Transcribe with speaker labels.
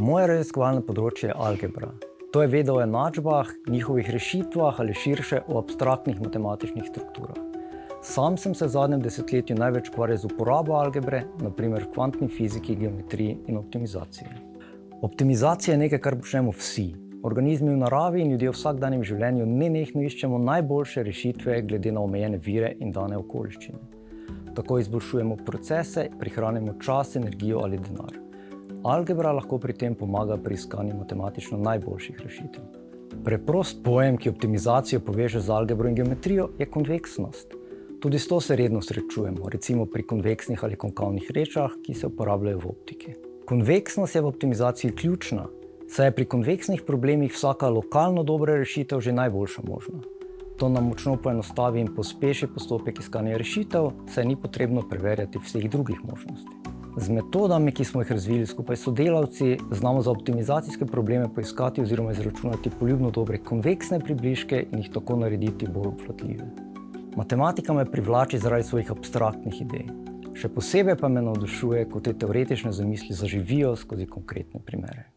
Speaker 1: Moje raziskovalno področje je algebra. To je veda o enačbah, njihovih rešitvah ali širše o abstraktnih matematičnih strukturah. Sam sem se v zadnjem desetletju največ ukvarjal z uporabo algebre, na primer v kvantni fiziki, geometriji in optimizaciji. Optimizacija je nekaj, kar počnemo vsi. Organizmi v naravi in ljudje v vsakdanjem življenju nenehno iščemo najboljše rešitve glede na omejene vire in dane okoliščine. Tako izboljšujemo procese, prihranimo čas, energijo ali denar. Algebra lahko pri tem pomaga pri iskanju matematično najboljših rešitev. Preprost pojem, ki optimizacijo poveže z algebro in geometrijo, je konveksnost. Tudi s to se redno srečujemo, recimo pri konveksnih ali konkavnih rečah, ki se uporabljajo v optiki. Konveksnost je v optimizaciji ključna, saj je pri konveksnih problemih vsaka lokalno dobra rešitev že najboljša možna. To nam močno poenostavi in pospeši postopek iskanja rešitev, saj ni potrebno preverjati vseh drugih možnosti. Z metodami, ki smo jih razvili skupaj s sodelavci, znamo za optimizacijske probleme poiskati oziroma izračunati poljubno dobre konveksne približke in jih tako narediti bolj obvladljive. Matematika me privlači zaradi svojih abstraktnih idej. Še posebej pa me navdušuje, ko te teoretične zamisli zaživijo skozi konkretne primere.